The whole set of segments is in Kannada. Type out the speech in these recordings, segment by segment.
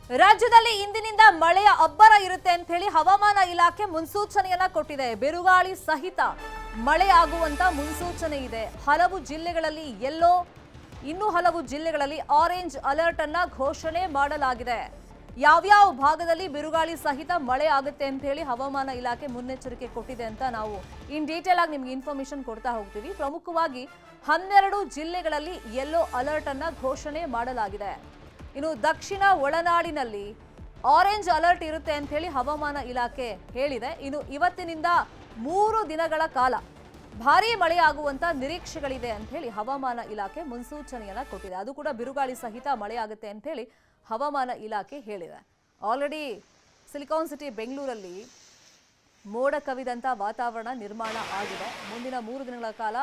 ರಾಜ್ಯದಲ್ಲಿ ಇಂದಿನಿಂದ ಮಳೆಯ ಅಬ್ಬರ ಇರುತ್ತೆ ಅಂತ ಹೇಳಿ ಹವಾಮಾನ ಇಲಾಖೆ ಮುನ್ಸೂಚನೆಯನ್ನ ಕೊಟ್ಟಿದೆ. ಬಿರುಗಾಳಿ ಸಹಿತ ಮಳೆ ಆಗುವಂತ ಮುನ್ಸೂಚನೆ ಇದೆ. ಹಲವು ಜಿಲ್ಲೆಗಳಲ್ಲಿ ಯೆಲ್ಲೋ, ಇನ್ನು ಹಲವು ಜಿಲ್ಲೆಗಳಲ್ಲಿ ಆರೆಂಜ್ ಅಲರ್ಟ್ ಅನ್ನ ಘೋಷಣೆ ಮಾಡಲಾಗಿದೆ. ಯಾವ್ಯಾವ ಭಾಗದಲ್ಲಿ ಬಿರುಗಾಳಿ ಸಹಿತ ಮಳೆ ಆಗುತ್ತೆ ಅಂತ ಹೇಳಿ ಹವಾಮಾನ ಇಲಾಖೆ ಮುನ್ನೆಚ್ಚರಿಕೆ ಕೊಟ್ಟಿದೆ ಅಂತ ನಾವು ಇನ್ ಡೀಟೇಲ್ ಆಗಿ ನಿಮಗೆ ಇನ್ಫಾರ್ಮೇಶನ್ ಕೊಡ್ತಾ ಹೋಗ್ತೀವಿ. ಪ್ರಮುಖವಾಗಿ 12 ಜಿಲ್ಲೆಗಳಲ್ಲಿ ಯೆಲ್ಲೋ ಅಲರ್ಟ್ ಅನ್ನ ಘೋಷಣೆ ಮಾಡಲಾಗಿದೆ. ಇನ್ನು ದಕ್ಷಿಣ ಒಳನಾಡಿನಲ್ಲಿ ಆರೆಂಜ್ ಅಲರ್ಟ್ ಇರುತ್ತೆ ಅಂತ ಹೇಳಿ ಹವಾಮಾನ ಇಲಾಖೆ ಹೇಳಿದೆ. ಇನ್ನು ಇವತ್ತಿನಿಂದ 3 ದಿನಗಳ ಕಾಲ ಭಾರೀ ಮಳೆಯಾಗುವಂತ ನಿರೀಕ್ಷೆಗಳಿದೆ ಅಂತ ಹೇಳಿ ಹವಾಮಾನ ಇಲಾಖೆ ಮುನ್ಸೂಚನೆಯನ್ನ ಕೊಟ್ಟಿದೆ. ಅದು ಕೂಡ ಬಿರುಗಾಳಿ ಸಹಿತ ಮಳೆ ಆಗುತ್ತೆ ಅಂತ ಹೇಳಿ ಹವಾಮಾನ ಇಲಾಖೆ ಹೇಳಿದೆ. ಆಲ್ರೆಡಿ ಸಿಲಿಕಾನ್ ಸಿಟಿ ಬೆಂಗಳೂರಲ್ಲಿ ಮೋಡ ಕವಿದಂತ ವಾತಾವರಣ ನಿರ್ಮಾಣ ಆಗಿದೆ. ಮುಂದಿನ 3 ದಿನಗಳ ಕಾಲ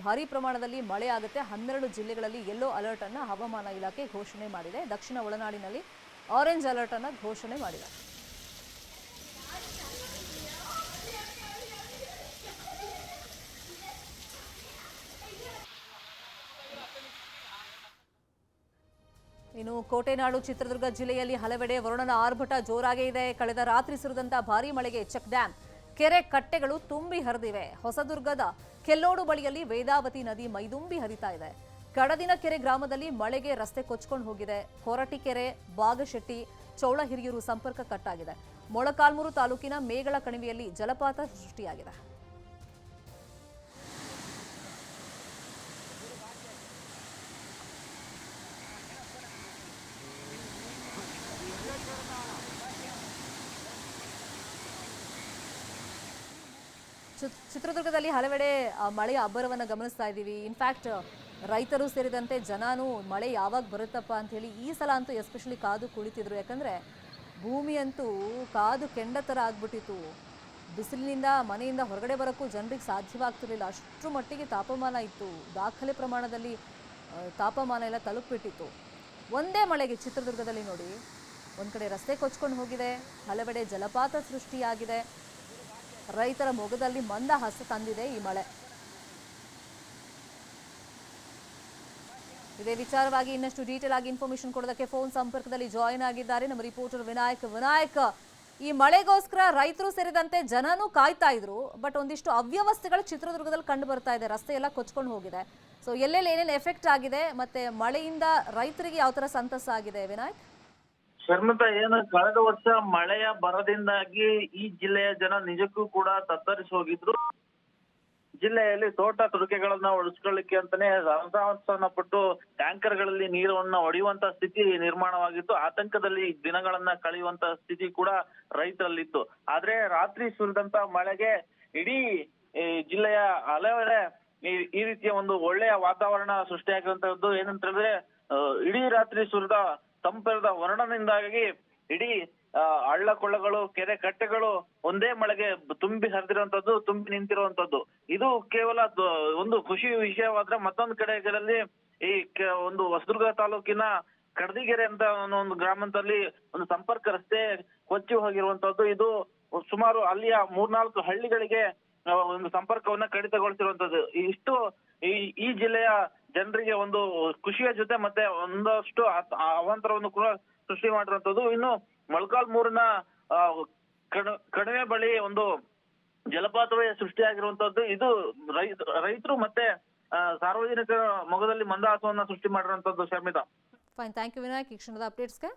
ಭಾರೀ ಪ್ರಮಾಣದಲ್ಲಿ ಮಳೆ ಆಗುತ್ತೆ. 12 ಜಿಲ್ಲೆಗಳಲ್ಲಿ ಯೆಲ್ಲೋ ಅಲರ್ಟ್ ಅನ್ನ ಹವಾಮಾನ ಇಲಾಖೆ ಘೋಷಣೆ ಮಾಡಿದೆ. ದಕ್ಷಿಣ ಒಳನಾಡಿನಲ್ಲಿ ಆರೆಂಜ್ ಅಲರ್ಟ್ ಅನ್ನ ಘೋಷಣೆ ಮಾಡಿದೆ. ಇನ್ನು ಕೋಟೆನಾಡು ಚಿತ್ರದುರ್ಗ ಜಿಲ್ಲೆಯಲ್ಲಿ ಹಲವೆಡೆ ವರುಣನ ಆರ್ಭಟ ಜೋರಾಗೇ ಇದೆ. ಕಳೆದ ರಾತ್ರಿ ಸುರಿದಂತ ಭಾರೀ ಮಳೆಗೆ ಚೆಕ್ ಡ್ಯಾಂ, ಕೆರೆ ಕಟ್ಟೆಗಳು ತುಂಬಿ ಹರಿದಿವೆ. ಹೊಸದುರ್ಗದ ಕೆಲ್ಲೋಡು ಬಳಿಯಲ್ಲಿ ವೇದಾವತಿ ನದಿ ಮೈದುಂಬಿ ಹರಿತಾ ಇದೆ. ಕಡದಿನ ಕೆರೆ ಗ್ರಾಮದಲ್ಲಿ ಮಳೆಗೆ ರಸ್ತೆ ಕೊಚ್ಕೊಂಡು ಹೋಗಿದೆ. ಕೊರಟಿಕೆರೆ, ಬಾಗಶೆಟ್ಟಿ, ಚೌಳಹಿರಿಯೂರು ಸಂಪರ್ಕ ಕಟ್ಟಾಗಿದೆ. ಮೊಳಕಾಲ್ಮೂರು ತಾಲೂಕಿನ ಮೇಗಳ ಕಣಿವೆಯಲ್ಲಿ ಜಲಪಾತ ಸೃಷ್ಟಿಯಾಗಿದೆ. ಚಿತ್ರದುರ್ಗದಲ್ಲಿ ಹಲವೆಡೆ ಮಳೆಯ ಅಬ್ಬರವನ್ನು ಗಮನಿಸ್ತಾ ಇದ್ದೀವಿ. ಇನ್ಫ್ಯಾಕ್ಟ್ ರೈತರು ಸೇರಿದಂತೆ ಜನನು ಮಳೆ ಯಾವಾಗ ಬರುತ್ತಪ್ಪ ಅಂತ ಹೇಳಿ ಈ ಸಲ ಅಂತೂ ಎಸ್ಪೆಷಲಿ ಕಾದು ಕುಳಿತಿದ್ರು. ಯಾಕಂದ್ರೆ ಭೂಮಿ ಅಂತೂ ಕಾದು ಕೆಂಡ ಥರ ಆಗ್ಬಿಟ್ಟಿತ್ತು. ಬಿಸಿಲಿನಿಂದ ಮನೆಯಿಂದ ಹೊರಗಡೆ ಬರೋಕ್ಕೂ ಜನರಿಗೆ ಸಾಧ್ಯವಾಗ್ತಿರ್ಲಿಲ್ಲ. ಅಷ್ಟರ ಮಟ್ಟಿಗೆ ತಾಪಮಾನ ಇತ್ತು. ದಾಖಲೆ ಪ್ರಮಾಣದಲ್ಲಿ ತಾಪಮಾನ ಎಲ್ಲ ತಲುಪಿಬಿಟ್ಟಿತ್ತು. ಒಂದೇ ಮಳೆಗೆ ಚಿತ್ರದುರ್ಗದಲ್ಲಿ ನೋಡಿ, ಒಂದು ಕಡೆ ರಸ್ತೆ ಕೊಚ್ಕೊಂಡು ಹೋಗಿದೆ, ಹಲವೆಡೆ ಜಲಪಾತ ಸೃಷ್ಟಿಯಾಗಿದೆ. ರೈತರ ಮೊಗದಲ್ಲಿ ಮಂದಹಾಸ ತಂದಿದೆ ಈ ಮಳೆ. ಇದೇ ವಿಚಾರವಾಗಿ ಇನ್ನಷ್ಟು ಡೀಟೇಲ್ ಆಗಿ ಇನ್ಫಾರ್ಮೇಶನ್ ಕೊಡೋದಕ್ಕೆ ಫೋನ್ ಸಂಪರ್ಕದಲ್ಲಿ ಜಾಯಿನ್ ಆಗಿದ್ದಾರೆ ನಮ್ಮ ರಿಪೋರ್ಟರ್ ವಿನಾಯಕ್. ಈ ಮಳೆಗೋಸ್ಕರ ರೈತರು ಸೇರಿದಂತೆ ಜನನೂ ಕಾಯ್ತಾ ಇದ್ರು. ಬಟ್ ಒಂದಿಷ್ಟು ಅವ್ಯವಸ್ಥೆಗಳು ಚಿತ್ರದುರ್ಗದಲ್ಲಿ ಕಂಡು ಬರ್ತಾ ಇದೆ. ರಸ್ತೆ ಎಲ್ಲ ಕೊಚ್ಕೊಂಡು ಹೋಗಿದೆ. ಸೊ ಎಲ್ಲೆಲ್ಲಿ ಏನೇನು ಎಫೆಕ್ಟ್ ಆಗಿದೆ, ಮತ್ತೆ ಮಳೆಯಿಂದ ರೈತರಿಗೆ ಯಾವ ತರ ಸಂತಸ ಆಗಿದೆ ವಿನಾಯಕ್? ಶರ್ಮಿತಾ, ಏನು ಕಳೆದ ವರ್ಷ ಮಳೆಯ ಬರದಿಂದಾಗಿ ಈ ಜಿಲ್ಲೆಯ ಜನ ನಿಜಕ್ಕೂ ಕೂಡ ತತ್ತರಿಸಿ ಹೋಗಿದ್ರು. ಜಿಲ್ಲೆಯಲ್ಲಿ ತೋಟ ತುಡಿಕೆಗಳನ್ನ ಉಳಿಸ್ಕೊಳ್ಳಿಕ್ಕೆ ಅಂತಾನೆ ರಹದಾಸನ ಪಟ್ಟು ಟ್ಯಾಂಕರ್ಗಳಲ್ಲಿ ನೀರನ್ನ ಹೊಡೆಯುವಂತ ಸ್ಥಿತಿ ನಿರ್ಮಾಣವಾಗಿತ್ತು. ಆತಂಕದಲ್ಲಿ ದಿನಗಳನ್ನ ಕಳೆಯುವಂತ ಸ್ಥಿತಿ ಕೂಡ ರೈತರಲ್ಲಿತ್ತು. ಆದ್ರೆ ರಾತ್ರಿ ಸುರಿದಂತ ಮಳೆಗೆ ಇಡೀ ಜಿಲ್ಲೆಯ ಹಲವೆಡೆ ಈ ರೀತಿಯ ಒಂದು ಒಳ್ಳೆಯ ವಾತಾವರಣ ಸೃಷ್ಟಿಯಾಗಿರುವಂತದ್ದು. ಏನಂತ ಹೇಳಿದ್ರೆ, ಇಡೀ ರಾತ್ರಿ ಸುರಿದ ತಂಪೆರೆದ ವರ್ಣನಿಂದಾಗಿ ಇಡೀ ಹಳ್ಳ ಕೊಳ್ಳಗಳು, ಕೆರೆ ಕಟ್ಟೆಗಳು ಒಂದೇ ಮಳೆಗೆ ತುಂಬಿ ಹರಿದಿರುವಂತದ್ದು, ತುಂಬಿ ನಿಂತಿರುವಂತದ್ದು. ಇದು ಕೇವಲ ಒಂದು ಖುಷಿ ವಿಷಯವಾದ್ರೆ, ಮತ್ತೊಂದು ಕಡೆಗಳಲ್ಲಿ ಈ ಒಂದು ಹೊಸದುರ್ಗ ತಾಲೂಕಿನ ಕಡದಿಗೆರೆ ಅಂತ ಒಂದು ಗ್ರಾಮದಲ್ಲಿ ಒಂದು ಸಂಪರ್ಕ ರಸ್ತೆ ಕೊಚ್ಚಿ ಹೋಗಿರುವಂತದ್ದು. ಇದು ಸುಮಾರು ಅಲ್ಲಿಯ 3-4 ಹಳ್ಳಿಗಳಿಗೆ ಒಂದು ಸಂಪರ್ಕವನ್ನ ಕಡಿತಗೊಳಿಸಿರುವಂತದ್ದು. ಇಷ್ಟು ಈ ಜಿಲ್ಲೆಯ ಜನರಿಗೆ ಒಂದು ಖುಷಿಯ ಜೊತೆ ಮತ್ತೆ ಒಂದಷ್ಟು ಅವಾಂತರವನ್ನು ಕೂಡ ಸೃಷ್ಟಿ ಮಾಡಿರುವಂತದ್ದು. ಇನ್ನು ಮೊಳಕಾಲ್ಮೂರಿನ ಕಣಿವೆ ಬಳಿ ಒಂದು ಜಲಪಾತವೇ ಸೃಷ್ಟಿಯಾಗಿರುವಂತದ್ದು. ಇದು ರೈತರು ಮತ್ತೆ ಸಾರ್ವಜನಿಕರ ಮೊಗದಲ್ಲಿ ಮಂದಹಾಸವನ್ನ ಸೃಷ್ಟಿ ಮಾಡಿರುವಂತದ್ದು. Sharmita, fine, thank you Vinayak. ಈ ಕ್ಷಣದ ಅಪ್ಡೇಟ್ಸ್ಗೆ.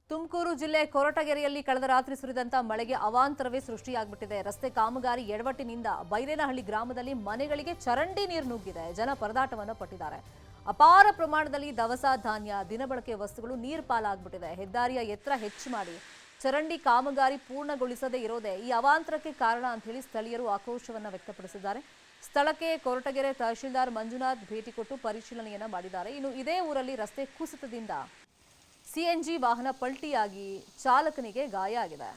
ತುಮಕೂರು ಜಿಲ್ಲೆ ಕೊರಟಗೆರೆಯಲ್ಲಿ ಕಳೆದ ರಾತ್ರಿ ಸುರಿದಂತ ಮಳೆಗೆ ಅವಾಂತರವೇ ಸೃಷ್ಟಿಯಾಗ್ಬಿಟ್ಟಿದೆ. ರಸ್ತೆ ಕಾಮಗಾರಿ ಎಡವಟ್ಟಿನಿಂದ ಬೈರೇನಹಳ್ಳಿ ಗ್ರಾಮದಲ್ಲಿ ಮನೆಗಳಿಗೆ ಚರಂಡಿ ನೀರು ನುಗ್ಗಿದೆ. ಜನ ಪರದಾಟವನ್ನು ಪಟ್ಟಿದ್ದಾರೆ. ಅಪಾರ ಪ್ರಮಾಣದಲ್ಲಿ ದವಸ ಧಾನ್ಯ, ದಿನಬಳಕೆ ವಸ್ತುಗಳು ನೀರು ಪಾಲಾಗ್ಬಿಟ್ಟಿದೆ. ಹೆದ್ದಾರಿಯ ಎತ್ತರ ಹೆಚ್ಚು ಮಾಡಿ ಚರಂಡಿ ಕಾಮಗಾರಿ ಪೂರ್ಣಗೊಳಿಸದೇ ಇರೋದೇ ಈ ಅವಾಂತರಕ್ಕೆ ಕಾರಣ ಅಂತ ಹೇಳಿ ಸ್ಥಳೀಯರು ಆಕ್ರೋಶವನ್ನ ವ್ಯಕ್ತಪಡಿಸಿದ್ದಾರೆ. ಸ್ಥಳಕ್ಕೆ ಕೊರಟಗೆರೆ ತಹಶೀಲ್ದಾರ್ ಮಂಜುನಾಥ್ ಭೇಟಿ ಕೊಟ್ಟು ಪರಿಶೀಲನೆಯನ್ನ ಮಾಡಿದ್ದಾರೆ. ಇನ್ನು ಇದೇ ಊರಲ್ಲಿ ರಸ್ತೆ ಕುಸಿತದಿಂದ ಸಿಎನ್ಜಿ ವಾಹನ ಪಲ್ಟಿಯಾಗಿ ಚಾಲಕನಿಗೆ ಗಾಯ ಆಗಿದೆ.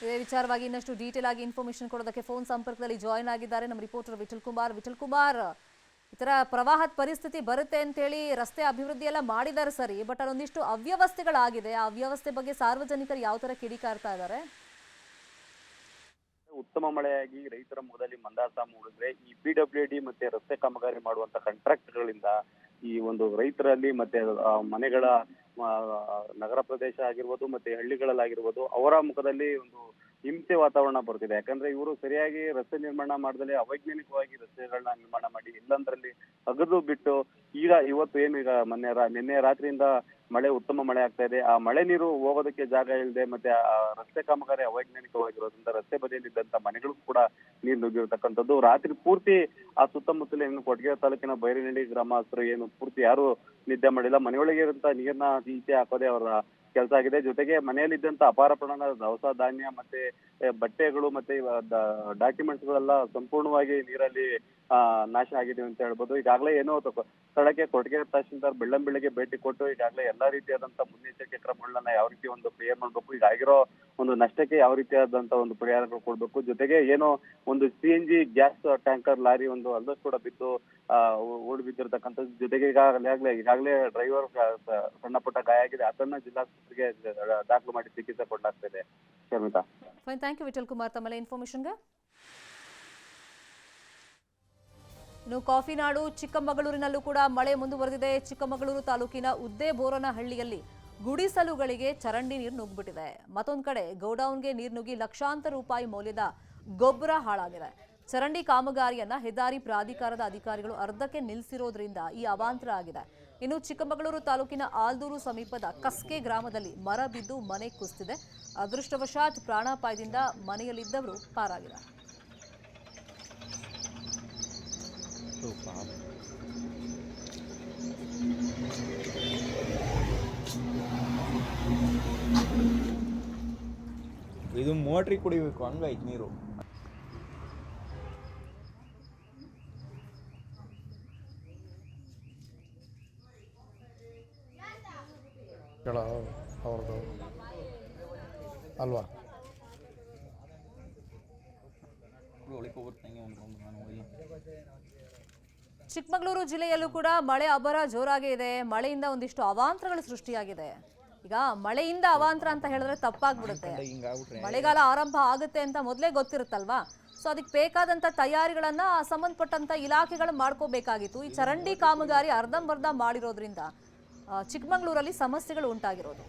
ಇದೇ ವಿಚಾರವಾಗಿ ಇನ್ನಷ್ಟು ಡೀಟೇಲ್ ಆಗಿ ಇನ್ಫಾರ್ಮೇಶನ್ ಕೊಡೋದಕ್ಕೆ ಫೋನ್ ಸಂಪರ್ಕದಲ್ಲಿ ಜಾಯಿನ್ ಆಗಿದ್ದಾರೆ ನಮ್ಮ ರಿಪೋರ್ಟರ್ ವಿಠಲ್ ಕುಮಾರ್. ಈ ತರ ಪ್ರವಾಹದ ಪರಿಸ್ಥಿತಿ ಬರುತ್ತೆ ಅಂತ ಹೇಳಿ ರಸ್ತೆ ಅಭಿವೃದ್ಧಿ ಎಲ್ಲ ಮಾಡಿದ್ದಾರೆ ಸರಿ, ಬಟ್ ಅಲ್ಲೊಂದಿಷ್ಟು ಅವ್ಯವಸ್ಥೆಗಳಾಗಿದೆ. ಆ ಅವ್ಯವಸ್ಥೆ ಬಗ್ಗೆ ಸಾರ್ವಜನಿಕರು ಯಾವ ತರ ಕಿಡಿಕಾರ್ತಾ ಇದ್ದಾರೆ? ಉತ್ತಮ ಮಳೆಯಾಗಿ ರೈತರ ಮುಖದಲ್ಲಿ ಮಂದಹಾಸ ಮೂಡಿದ್ರೆ ಈ PWD ಮತ್ತೆ ರಸ್ತೆ ಕಾಮಗಾರಿ ಮಾಡುವಂತ ಕಾಂಟ್ರಾಕ್ಟ್ಗಳಿಂದ ಈ ಒಂದು ರೈತರಲ್ಲಿ ಮತ್ತೆ ಮನೆಗಳ ನಗರ ಪ್ರದೇಶ ಆಗಿರ್ಬೋದು ಮತ್ತೆ ಹಳ್ಳಿಗಳಲ್ಲಾಗಿರ್ಬೋದು ಅವರ ಮುಖದಲ್ಲಿ ಒಂದು ಹಿಂಸೆ ವಾತಾವರಣ ಬರ್ತಿದೆ. ಯಾಕಂದ್ರೆ ಇವರು ಸರಿಯಾಗಿ ರಸ್ತೆ ನಿರ್ಮಾಣ ಮಾಡದಲೆ ಅವೈಜ್ಞಾನಿಕವಾಗಿ ರಸ್ತೆಗಳನ್ನ ನಿರ್ಮಾಣ ಮಾಡಿ ಎಲ್ಲಂದ್ರಲ್ಲಿ ಅಗದು ಬಿಟ್ಟು ಇವತ್ತು ಏನು ಈಗ ನಿನ್ನೆ ರಾತ್ರಿಯಿಂದ ಉತ್ತಮ ಮಳೆ ಆಗ್ತಾ ಇದೆ. ಆ ಮಳೆ ನೀರು ಹೋಗೋದಕ್ಕೆ ಜಾಗ ಇಲ್ಲದೆ ಮತ್ತೆ ಆ ರಸ್ತೆ ಕಾಮಗಾರಿ ಅವೈಜ್ಞಾನಿಕವಾಗಿರೋದ್ರಿಂದ ರಸ್ತೆ ಬದಿಯಲ್ಲಿದ್ದಂತ ಮನೆಗಳು ಕೂಡ ನೀರು ನುಗ್ಗಿರ್ತಕ್ಕಂಥದ್ದು. ರಾತ್ರಿ ಪೂರ್ತಿ ಆ ಸುತ್ತಮುತ್ತಲ ಏನು ಕೊಟ್ಗೆರೆ ತಾಲೂಕಿನ ಬೈರನಹಳ್ಳಿ ಗ್ರಾಮಸ್ಥರು ಏನು ಪೂರ್ತಿ ಯಾರು ನಿದ್ದೆ ಮಾಡಿಲ್ಲ. ಮನೆಯೊಳಗೆ ಇರುವಂತ ನೀರ್ನ ಈಚೆ ಹಾಕೋದೇ ಅವರ ಕೆಲಸ ಆಗಿದೆ. ಜೊತೆಗೆ ಮನೆಯಲ್ಲಿದ್ದಂತ ಅಪಾರ ಪ್ರಮಾಣದ ದವಸ ಧಾನ್ಯ ಮತ್ತೆ ಬಟ್ಟೆಗಳು ಮತ್ತೆ ಡಾಕ್ಯುಮೆಂಟ್ಸ್ ಗಳೆಲ್ಲ ಸಂಪೂರ್ಣವಾಗಿ ನೀರಲ್ಲಿ ನಾಶ ಆಗಿದೆ ಅಂತ ಹೇಳ್ಬೋದು. ಈಗಾಗಲೇ ಏನೋ ಸ್ಥಳಕ್ಕೆ ಕೊಟ್ಗೆರೆ ತಹಶೀಲ್ದಾರ್ ಬೆಳ್ಳಂಬೆಳಗ್ಗೆ ಭೇಟಿ ಕೊಟ್ಟು ಈಗಾಗಲೇ ಎಲ್ಲಾ ರೀತಿಯಾದಂತ ಮುನ್ನೆಚ್ಚರಿಕೆ ಕ್ರಮಗಳನ್ನ ಯಾವ ರೀತಿ ಒಂದು ಕ್ಲಿಯರ್ ಮಾಡ್ಬೇಕು, ಈಗ ಆಗಿರೋ ಒಂದು ನಷ್ಟಕ್ಕೆ ಯಾವ ರೀತಿಯಾದಂತ ಒಂದು ಪರಿಹಾರಗಳು ಕೊಡ್ಬೇಕು. ಜೊತೆಗೆ ಏನೋ ಒಂದು CNG ಗ್ಯಾಸ್ ಟ್ಯಾಂಕರ್ ಲಾರಿ ಒಂದು ಅಲ್ಲದಷ್ಟು ಕೂಡ ಬಿದ್ದು ಓಡಿ ಬಿದ್ದಿರ್ತಕ್ಕಂಥದ್ದು. ಜೊತೆಗೆ ಈಗಾಗಲೇ ಡ್ರೈವರ್ ಸಣ್ಣ ಪುಟ್ಟ ಗಾಯ ಆಗಿದೆ. ಅದನ್ನ ಜಿಲ್ಲಾಸ್ಪತ್ರೆಗೆ ದಾಖಲು ಮಾಡಿ ಚಿಕಿತ್ಸೆ ಕೊಡಲಾಗ್ತಿದೆ. Sharmita, fine, thank you Vittal Kumar ತಮ್ಮ ಇನ್ಫಾರ್ಮೇಶನ್ಗೆ. ಇನ್ನು ಕಾಫಿನಾಡು ಚಿಕ್ಕಮಗಳೂರಿನಲ್ಲೂ ಕೂಡ ಮಳೆ ಮುಂದುವರೆದಿದೆ. ಚಿಕ್ಕಮಗಳೂರು ತಾಲೂಕಿನ ಉದ್ದೇಬೋರನಹಳ್ಳಿಯಲ್ಲಿ ಗುಡಿಸಲುಗಳಿಗೆ ಚರಂಡಿ ನೀರು ನುಗ್ಗಿಬಿಟ್ಟಿದೆ. ಮತ್ತೊಂದು ಕಡೆ ಗೋಡೌನ್ಗೆ ನೀರು ನುಗ್ಗಿ ಲಕ್ಷಾಂತರ ರೂಪಾಯಿ ಮೌಲ್ಯದ ಗೊಬ್ಬರ ಹಾಳಾಗಿದೆ. ಚರಂಡಿ ಕಾಮಗಾರಿಯನ್ನ ಹೆದ್ದಾರಿ ಪ್ರಾಧಿಕಾರದ ಅಧಿಕಾರಿಗಳು ಅರ್ಧಕ್ಕೆ ನಿಲ್ಲಿಸಿರೋದ್ರಿಂದ ಈ ಅವಾಂತರ ಆಗಿದೆ. ಇನ್ನು ಚಿಕ್ಕಮಗಳೂರು ತಾಲೂಕಿನ ಆಲ್ದೂರು ಸಮೀಪದ ಕಸ್ಕೆ ಗ್ರಾಮದಲ್ಲಿ ಮರ ಬಿದ್ದು ಮನೆ ಕುಸಿದಿದೆ. ಅದೃಷ್ಟವಶಾತ್ ಪ್ರಾಣಾಪಾಯದಿಂದ ಮನೆಯಲ್ಲಿದ್ದವರು ಪಾರಾಗಿದ್ದಾರೆ. ಇದು ಮೋಟ್ರಿಗೆ ಕುಡಿಬೇಕು, ಹಂಗೈತೆ ನೀರು. ಅವ್ರದ್ದು ಅಲ್ವಾ? ಚಿಕ್ಕಮಗಳೂರು ಜಿಲ್ಲೆಯಲ್ಲೂ ಕೂಡ ಮಳೆ ಅಬ್ಬರ ಜೋರಾಗೇ ಇದೆ. ಮಳೆಯಿಂದ ಒಂದಿಷ್ಟು ಅವಾಂತರಗಳು ಸೃಷ್ಟಿಯಾಗಿದೆ. ಈಗ ಮಳೆಯಿಂದ ಅವಾಂತರ ಅಂತ ಹೇಳಿದ್ರೆ ತಪ್ಪಾಗ್ಬಿಡುತ್ತೆ. ಮಳೆಗಾಲ ಆರಂಭ ಆಗುತ್ತೆ ಅಂತ ಮೊದಲೇ ಗೊತ್ತಿರುತ್ತಲ್ವಾ? ಸೊ ಅದಕ್ಕೆ ಬೇಕಾದಂತ ತಯಾರಿಗಳನ್ನ ಸಂಬಂಧಪಟ್ಟಂತ ಇಲಾಖೆಗಳು ಮಾಡ್ಕೋಬೇಕಾಗಿತ್ತು. ಈ ಚರಂಡಿ ಕಾಮಗಾರಿ ಅರ್ಧಂಬರ್ಧ ಮಾಡಿರೋದ್ರಿಂದ ಚಿಕ್ಕಮಗಳೂರಲ್ಲಿ ಸಮಸ್ಯೆಗಳು ಉಂಟಾಗಿರೋದು.